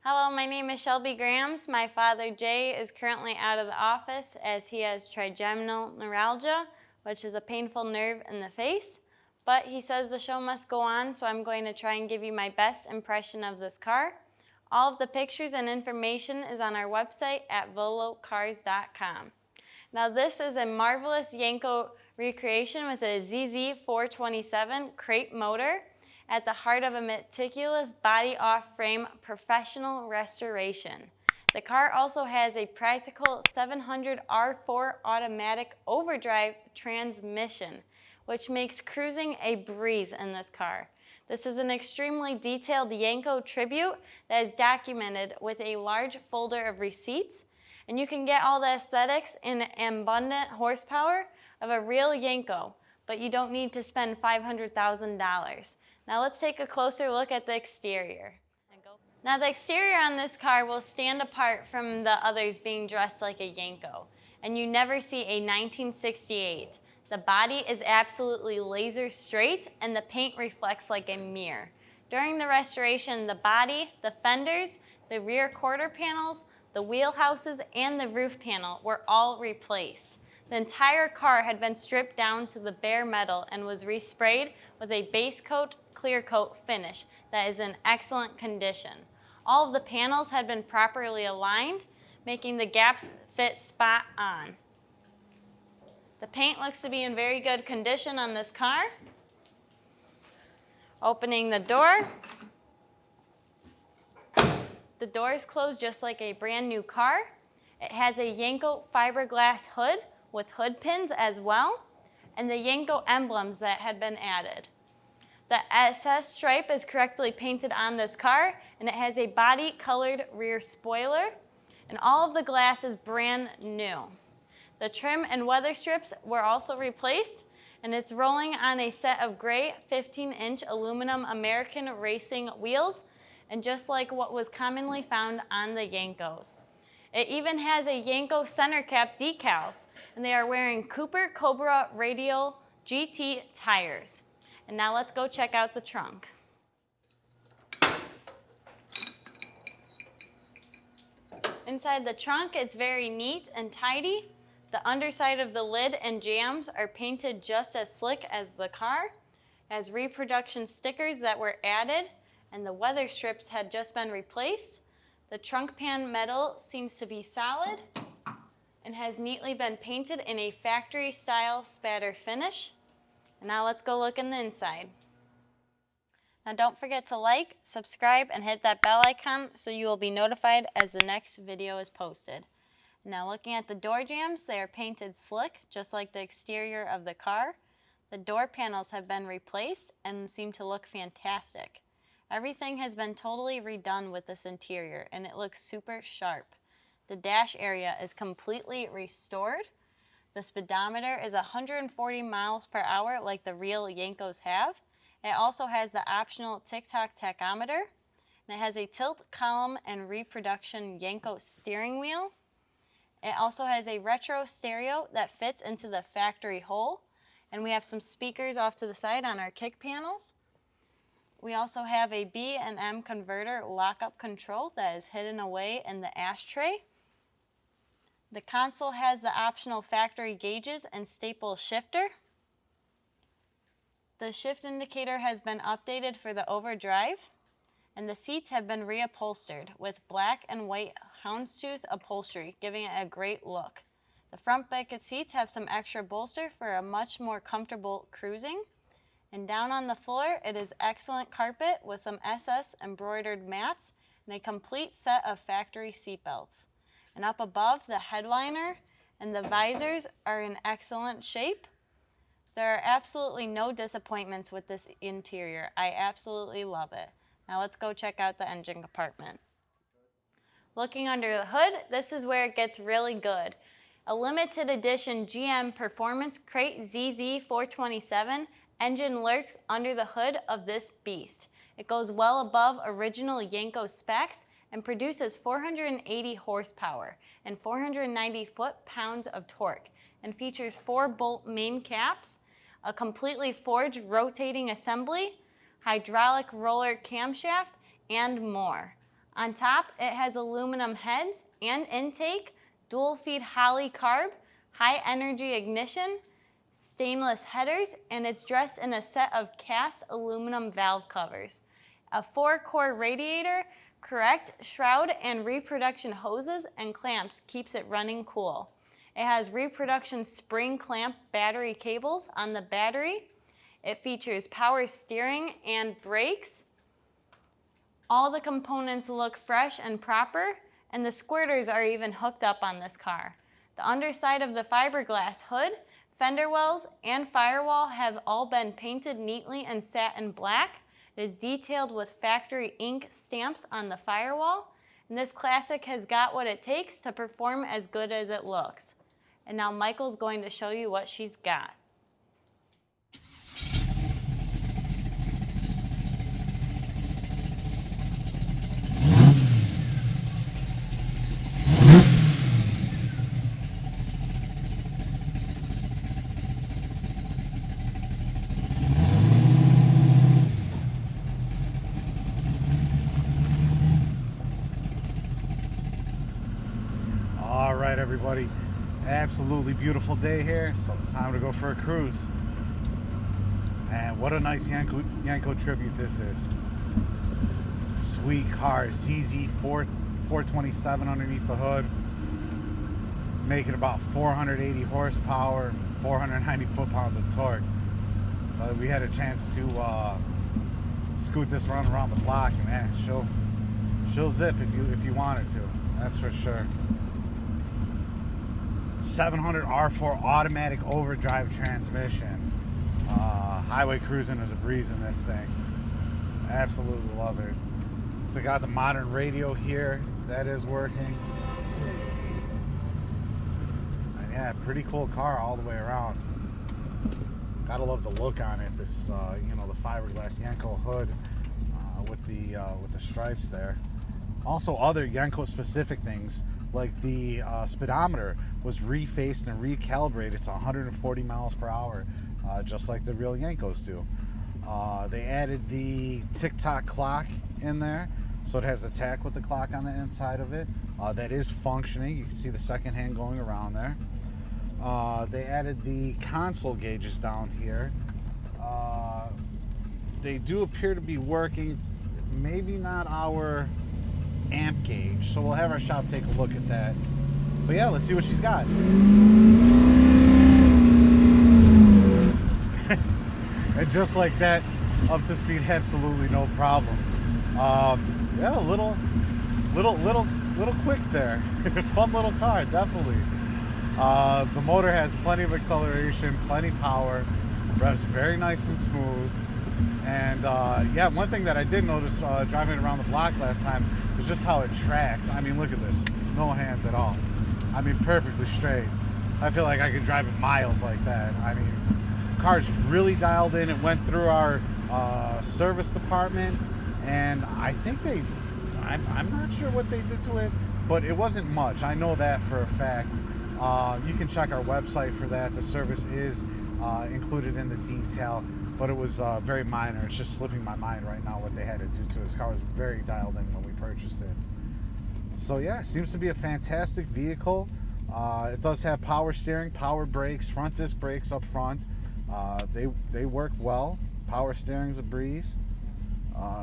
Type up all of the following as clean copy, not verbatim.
Hello, my name is Shelby Grams. My father, Jay, is currently out of the office as he has trigeminal neuralgia, which is a painful nerve in the face. But he says the show must go on, so I'm going to try and give you my best impression of this car. All of the pictures and information is on our website at volocars.com. Now this is a marvelous Yenko recreation with a ZZ427 crate motor at the heart of a meticulous body-off-frame professional restoration. The car also has a practical 700 R4 automatic overdrive transmission, which makes cruising a breeze in this car. This is an extremely detailed Yenko tribute that is documented with a large folder of receipts, and you can get all the aesthetics and abundant horsepower of a real Yenko, but you don't need to spend $500,000. Now let's take a closer look at the exterior. Now the exterior on this car will stand apart from the others being dressed like a Yenko, and you never see a 1968. The body is absolutely laser straight and the paint reflects like a mirror. During the restoration, the body, the fenders, the rear quarter panels, the wheelhouses, and the roof panel were all replaced. The entire car had been stripped down to the bare metal and was resprayed with a base coat, clear coat finish that is in excellent condition. All of the panels had been properly aligned, making the gaps fit spot on. The paint looks to be in very good condition on this car. Opening the door. The doors close just like a brand new car. It has a Yenko fiberglass hood with hood pins as well, and the Yenko emblems that had been added. The SS stripe is correctly painted on this car, and it has a body colored rear spoiler, and all of the glass is brand new. The trim and weather strips were also replaced, and it's rolling on a set of gray 15-inch aluminum American racing wheels, and just like what was commonly found on the Yenkos. It even has a Yenko center cap decals, and they are wearing Cooper Cobra radial GT tires. And now let's go check out the trunk. Inside the trunk, it's very neat and tidy. The underside of the lid and jambs are painted just as slick as the car. It has reproduction stickers that were added, and the weather strips had just been replaced. The trunk pan metal seems to be solid and has neatly been painted in a factory style spatter finish. And now let's go look in the inside. Now don't forget to like, subscribe, and hit that bell icon so you will be notified as the next video is posted. Now looking at the door jambs, they are painted slick just like the exterior of the car. The door panels have been replaced and seem to look fantastic. Everything has been totally redone with this interior, and it looks super sharp. The dash area is completely restored. The speedometer is 140 miles per hour like the real Yenkos have. It also has the optional tick-tock tachometer, and it has a tilt column and reproduction Yenko steering wheel. It also has a retro stereo that fits into the factory hole, and we have some speakers off to the side on our kick panels. We also have a B and M converter lockup control that is hidden away in the ashtray. The console has the optional factory gauges and staple shifter. The shift indicator has been updated for the overdrive, and the seats have been reupholstered with black and white houndstooth upholstery, giving it a great look. The front bucket seats have some extra bolster for a much more comfortable cruising. And down on the floor, it is excellent carpet with some SS embroidered mats and a complete set of factory seatbelts. And up above, the headliner and the visors are in excellent shape. There are absolutely no disappointments with this interior. I absolutely love it. Now let's go check out the engine compartment. Looking under the hood, this is where it gets really good. A limited edition GM Performance Crate ZZ427 engine lurks under the hood of this beast. It goes well above original Yenko specs and produces 480 horsepower and 490 foot-pounds of torque, and features 4-bolt main caps, a completely forged rotating assembly, hydraulic roller camshaft, and more. On top, it has aluminum heads and intake, dual feed Holley carb, high energy ignition, stainless headers, and it's dressed in a set of cast aluminum valve covers. A 4-core radiator, correct shroud and reproduction hoses and clamps keeps it running cool. It has reproduction spring clamp battery cables on the battery. It features power steering and brakes. All the components look fresh and proper, and the squirters are even hooked up on this car. The underside of the fiberglass hood, fender wells, and firewall have all been painted neatly in satin black. It is detailed with factory ink stamps on the firewall, and this classic has got what it takes to perform as good as it looks. And now Michael's going to show you what she's got. All right, everybody, absolutely beautiful day here, so it's time to go for a cruise. And what a nice Yenko tribute this is. Sweet car, ZZ 427 underneath the hood, making about 480 horsepower and 490 foot-pounds of torque. So we had a chance to scoot this around the block, and man, she'll zip if you wanted to. That's for sure. 700 R4 automatic overdrive transmission. Highway cruising is a breeze in this thing. Absolutely love it. So got the modern radio here. That is working. And yeah, pretty cool car all the way around. Gotta love the look on it. This, you know, the fiberglass Yenko hood with the stripes there. Also, other Yenko specific things like the speedometer was refaced and recalibrated to 140 miles per hour, just like the real Yenkos do. They added the tick-tock clock in there, so it has a tack with the clock on the inside of it. That is functioning. You can see the second hand going around there. They added the console gauges down here. They do appear to be working, maybe not our amp gauge, so we'll have our shop take a look at that. But yeah, let's see what she's got. And just like that, up to speed, absolutely no problem. Yeah, a little quick there. Fun little car, definitely. The motor has plenty of acceleration, plenty power, revs very nice and smooth. And yeah, one thing that I did notice driving around the block last time is just how it tracks. I mean, look at this, no hands at all. I mean, perfectly straight. I feel like I could drive it miles like that. I mean, car's really dialed in. It went through our service department, and I think I'm not sure what they did to it, but it wasn't much. I know that for a fact. You can check our website for that. The service is included in the detail, but it was very minor. It's just slipping my mind right now what they had to do to it. This car was very dialed in when we purchased it. So yeah, it seems to be a fantastic vehicle. It does have power steering, power brakes, front disc brakes up front. They work well. Power steering's a breeze.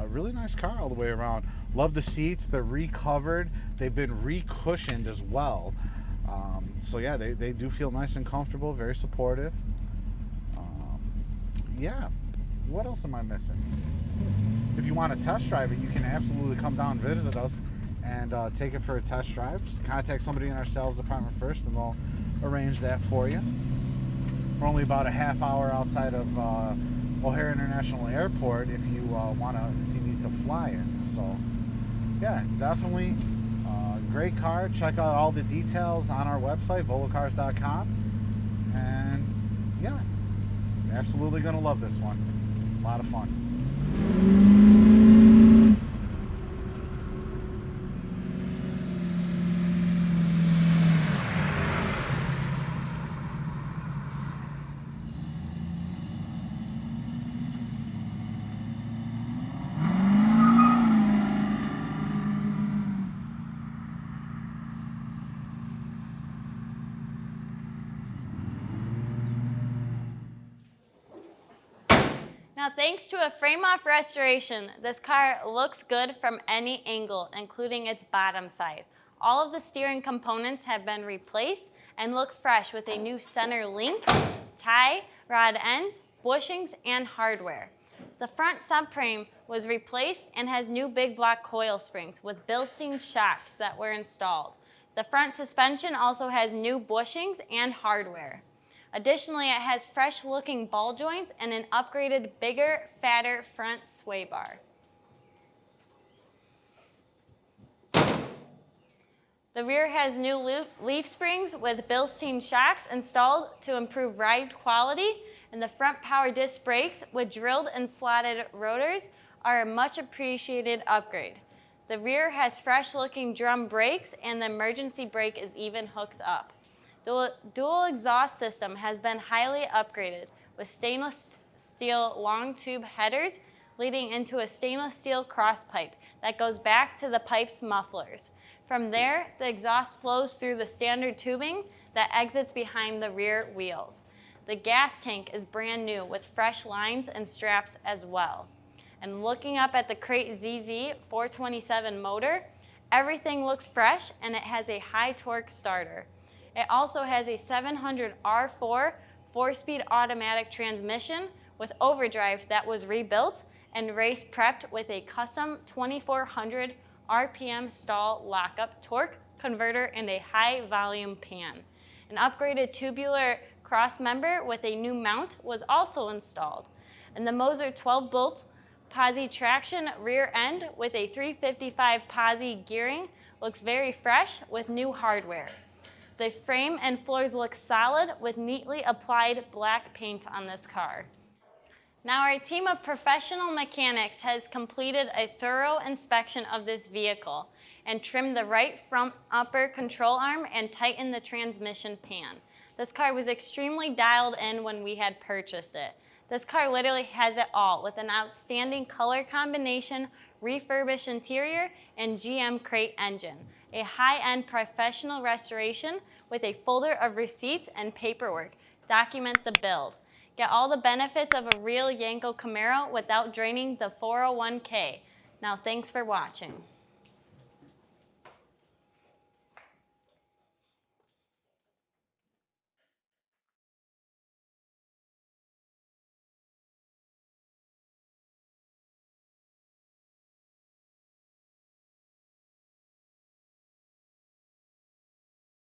Really nice car all the way around. Love the seats. They're recovered. They've been re-cushioned as well. So yeah, they do feel nice and comfortable, very supportive. Yeah, what else am I missing? If you want to test drive it, you can absolutely come down and visit us and take it for a test drive. Just contact somebody in our sales department first, and they'll arrange that for you. We're only about a half hour outside of O'Hare International Airport if you need to fly in. So yeah, definitely great car. Check out all the details on our website, volocars.com. And yeah, absolutely gonna love this one. A lot of fun. Now, thanks to a frame-off restoration, this car looks good from any angle, including its bottom side. All of the steering components have been replaced and look fresh with a new center link, tie, rod ends, bushings, and hardware. The front subframe was replaced and has new big block coil springs with Bilstein shocks that were installed. The front suspension also has new bushings and hardware. Additionally, it has fresh-looking ball joints and an upgraded, bigger, fatter front sway bar. The rear has new leaf springs with Bilstein shocks installed to improve ride quality, and the front power disc brakes with drilled and slotted rotors are a much appreciated upgrade. The rear has fresh-looking drum brakes, and the emergency brake is even hooked up. Dual exhaust system has been highly upgraded with stainless steel long tube headers leading into a stainless steel cross pipe that goes back to the pipe's mufflers. From there, the exhaust flows through the standard tubing that exits behind the rear wheels. The gas tank is brand new with fresh lines and straps as well. And looking up at the Crate ZZ 427 motor, everything looks fresh and it has a high torque starter. It also has a 700 R4 4-speed automatic transmission with overdrive that was rebuilt and race prepped with a custom 2400 RPM stall lockup torque converter and a high volume pan. An upgraded tubular cross member with a new mount was also installed. And the Moser 12-bolt posi traction rear end with a 355 posi gearing looks very fresh with new hardware. The frame and floors look solid with neatly applied black paint on this car. Now our team of professional mechanics has completed a thorough inspection of this vehicle and trimmed the right front upper control arm and tightened the transmission pan. This car was extremely dialed in when we had purchased it. This car literally has it all with an outstanding color combination, refurbished interior, and GM crate engine. A high-end professional restoration with a folder of receipts and paperwork. Document the build. Get all the benefits of a real Yenko Camaro without draining the 401k. Now, thanks for watching.